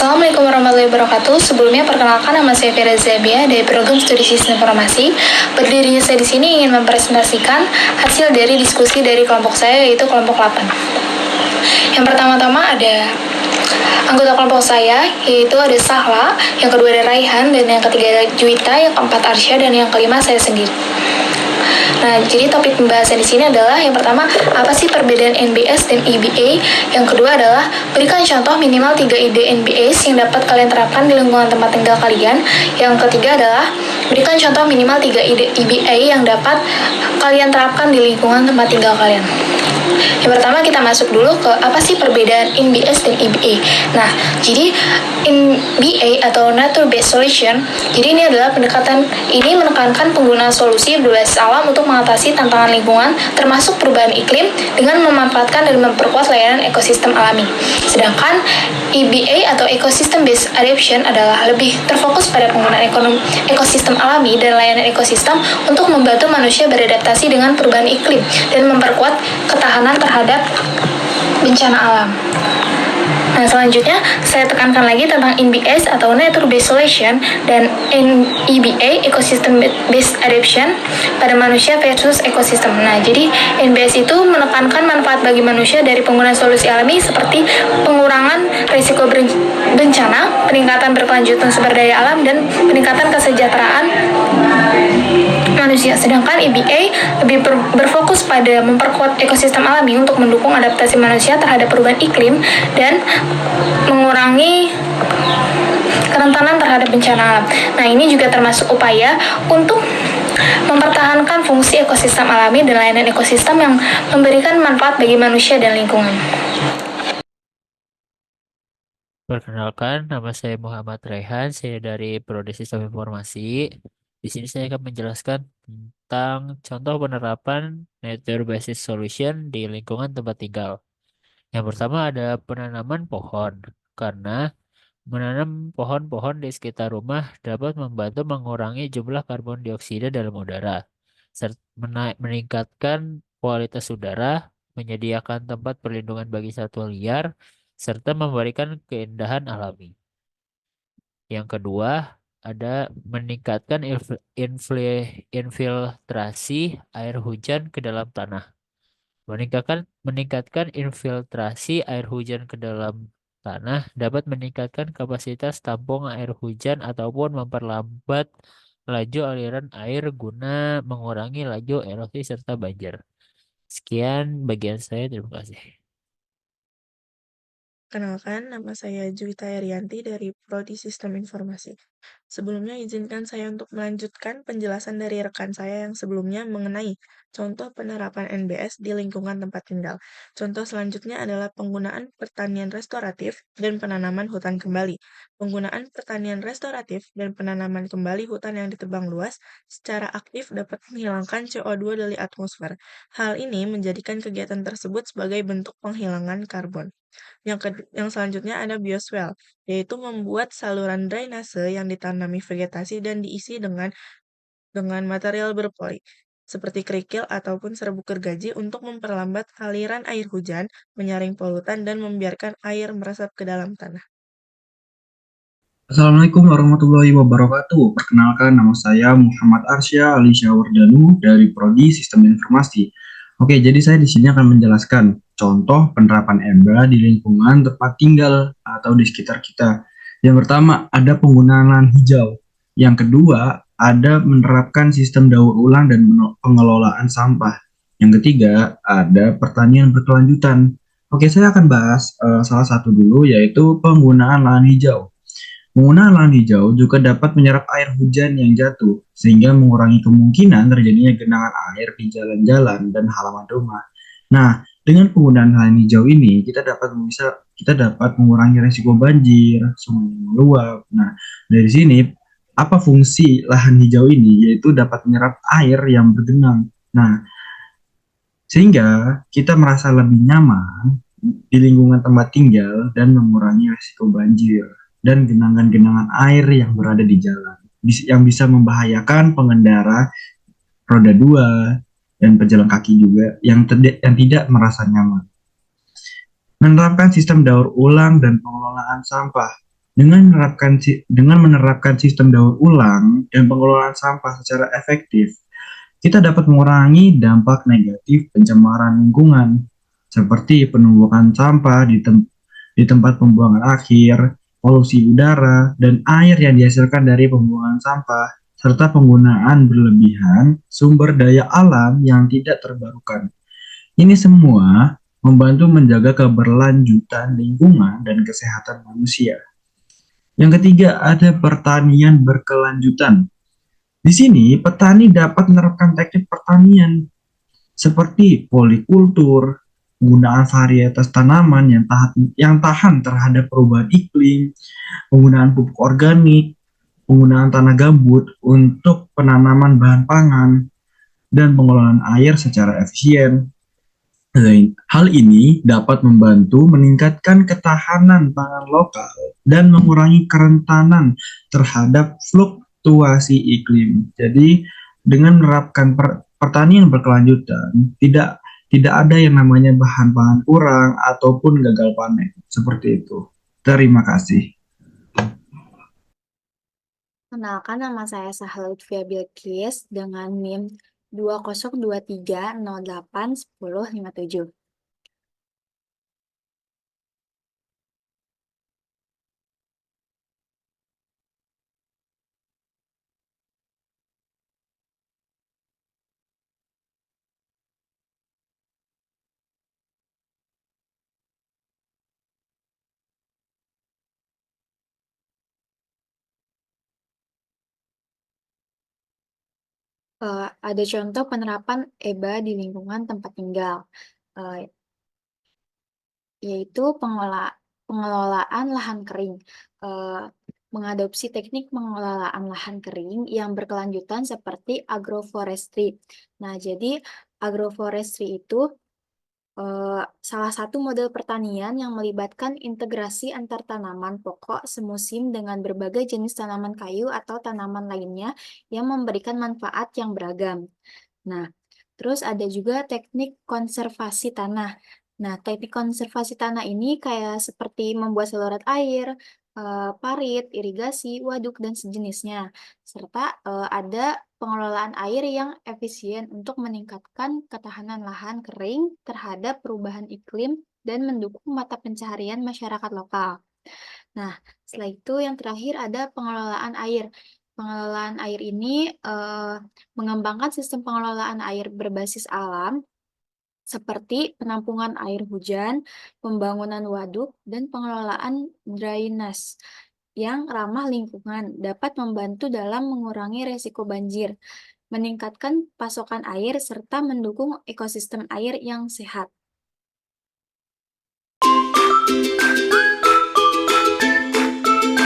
Assalamualaikum warahmatullahi wabarakatuh. Sebelumnya perkenalkan, nama saya Fira Zabia dari program studi sistem informasi. Berdirinya saya di sini ingin mempresentasikan hasil dari diskusi dari kelompok saya, yaitu kelompok 8. Yang pertama-tama ada anggota kelompok saya, yaitu ada Sahla, yang kedua ada Raihan, dan yang ketiga ada Juwita, yang keempat Arsya, dan yang kelima saya sendiri. Nah, jadi topik pembahasan di sini adalah yang pertama, apa sih perbedaan NBS dan EBA? Yang kedua adalah berikan contoh minimal 3 ide NBS yang dapat kalian terapkan di lingkungan tempat tinggal kalian. Yang ketiga adalah berikan contoh minimal 3 ide EBA yang dapat kalian terapkan di lingkungan tempat tinggal kalian. Yang pertama kita masuk dulu ke apa sih perbedaan NBS dan EBA. Nah, jadi NBA atau Nature Based Solution, jadi ini adalah pendekatan ini menekankan penggunaan solusi berbasis alam untuk mengatasi tantangan lingkungan termasuk perubahan iklim dengan memanfaatkan dan memperkuat layanan ekosistem alami. Sedangkan EBA atau Ecosystem Based Adaptation adalah lebih terfokus pada penggunaan ekosistem alami dan layanan ekosistem untuk membantu manusia beradaptasi dengan perubahan iklim dan memperkuat ketahanan terhadap bencana alam. Nah, selanjutnya saya tekankan lagi tentang NBS atau Nature Based Solution dan EBA Ecosystem Based Adaptation pada manusia versus ekosistem. Nah, jadi NBS itu menekankan manfaat bagi manusia dari penggunaan solusi alami seperti pengurangan risiko bencana, peningkatan berkelanjutan sumber daya alam, dan peningkatan kesejahteraan manusia. Sedangkan EBA lebih berfokus pada memperkuat ekosistem alami untuk mendukung adaptasi manusia terhadap perubahan iklim dan mengurangi kerentanan terhadap bencana alam. Nah, ini juga termasuk upaya untuk mempertahankan fungsi ekosistem alami dan layanan ekosistem yang memberikan manfaat bagi manusia dan lingkungan. Perkenalkan, nama saya Muhammad Raihan, saya dari Prodi Sistem Informasi. Di sini saya akan menjelaskan tentang contoh penerapan Nature Based Solution di lingkungan tempat tinggal. Yang pertama ada penanaman pohon, karena menanam pohon-pohon di sekitar rumah dapat membantu mengurangi jumlah karbon dioksida dalam udara, serta meningkatkan kualitas udara, menyediakan tempat perlindungan bagi satwa liar, serta memberikan keindahan alami. Yang kedua, ada meningkatkan infiltrasi air hujan ke dalam tanah. Meningkatkan infiltrasi air hujan ke dalam tanah dapat meningkatkan kapasitas tampung air hujan ataupun memperlambat laju aliran air guna mengurangi laju erosi serta banjir. Sekian bagian saya, terima kasih. Kenalkan, nama saya Juwita Erianti dari Prodi Sistem Informasi. Sebelumnya izinkan saya untuk melanjutkan penjelasan dari rekan saya yang sebelumnya mengenai contoh penerapan NBS di lingkungan tempat tinggal. Contoh selanjutnya adalah penggunaan pertanian restoratif dan penanaman hutan kembali. Penggunaan pertanian restoratif dan penanaman kembali hutan yang ditebang luas secara aktif dapat menghilangkan CO2 dari atmosfer. Hal ini menjadikan kegiatan tersebut sebagai bentuk penghilangan karbon. Yang selanjutnya ada bioswale, yaitu membuat saluran drainase yang ditanami vegetasi dan diisi dengan material berpori, seperti kerikil ataupun serbuk gergaji untuk memperlambat aliran air hujan, menyaring polutan, dan membiarkan air meresap ke dalam tanah. Assalamualaikum warahmatullahi wabarakatuh. Perkenalkan, nama saya Muhammad Arsya Alisya Wardanu dari Prodi Sistem Informasi. Oke, jadi saya di sini akan menjelaskan contoh penerapan EBA di lingkungan tempat tinggal atau di sekitar kita. Yang pertama, ada penggunaan lahan hijau. Yang kedua, ada menerapkan sistem daur ulang dan pengelolaan sampah. Yang ketiga, ada pertanian berkelanjutan. Oke, saya akan bahas salah satu dulu, yaitu penggunaan lahan hijau. Penggunaan lahan hijau juga dapat menyerap air hujan yang jatuh, sehingga mengurangi kemungkinan terjadinya genangan air di jalan-jalan dan halaman rumah. Nah, dengan penggunaan lahan hijau ini, kita dapat mengurangi risiko banjir, sungai meluap. Nah, dari sini, apa fungsi lahan hijau ini? Yaitu dapat menyerap air yang bergenang. Nah, sehingga kita merasa lebih nyaman di lingkungan tempat tinggal dan mengurangi risiko banjir dan genangan-genangan air yang berada di jalan, yang bisa membahayakan pengendara roda 2 dan pejalan kaki juga yang tidak merasa nyaman. Menerapkan sistem daur ulang dan pengelolaan sampah. Dengan menerapkan sistem daur ulang dan pengelolaan sampah secara efektif, kita dapat mengurangi dampak negatif pencemaran lingkungan, seperti penumpukan sampah di tempat pembuangan akhir, polusi udara, dan air yang dihasilkan dari pembuangan sampah, serta penggunaan berlebihan sumber daya alam yang tidak terbarukan. Ini semua membantu menjaga keberlanjutan lingkungan dan kesehatan manusia. Yang ketiga, ada pertanian berkelanjutan. Di sini, petani dapat menerapkan teknik pertanian seperti polikultur, penggunaan varietas tanaman yang tahan terhadap perubahan iklim, penggunaan pupuk organik, penggunaan tanah gambut untuk penanaman bahan pangan, dan pengelolaan air secara efisien. Hal ini dapat membantu meningkatkan ketahanan pangan lokal dan mengurangi kerentanan terhadap fluktuasi iklim. Jadi, dengan menerapkan pertanian berkelanjutan, tidak ada yang namanya bahan pangan kurang ataupun gagal panen. Seperti itu. Terima kasih. Kenalkan, nama saya Sahla Lutfia Bilqis dengan NIM 2023081057. Ada contoh penerapan EBA di lingkungan tempat tinggal, yaitu pengelolaan lahan kering. Mengadopsi teknik pengelolaan lahan kering yang berkelanjutan seperti agroforestry. Nah, jadi agroforestry itu salah satu model pertanian yang melibatkan integrasi antar tanaman pokok semusim dengan berbagai jenis tanaman kayu atau tanaman lainnya yang memberikan manfaat yang beragam. Nah, terus ada juga teknik konservasi tanah. Nah, teknik konservasi tanah ini kayak seperti membuat saluran air, parit, irigasi, waduk, dan sejenisnya. Serta ada pengelolaan air yang efisien untuk meningkatkan ketahanan lahan kering terhadap perubahan iklim dan mendukung mata pencaharian masyarakat lokal. Nah, setelah itu yang terakhir ada pengelolaan air. Pengelolaan air ini mengembangkan sistem pengelolaan air berbasis alam seperti penampungan air hujan, pembangunan waduk, dan pengelolaan drainase yang ramah lingkungan dapat membantu dalam mengurangi resiko banjir, meningkatkan pasokan air, serta mendukung ekosistem air yang sehat.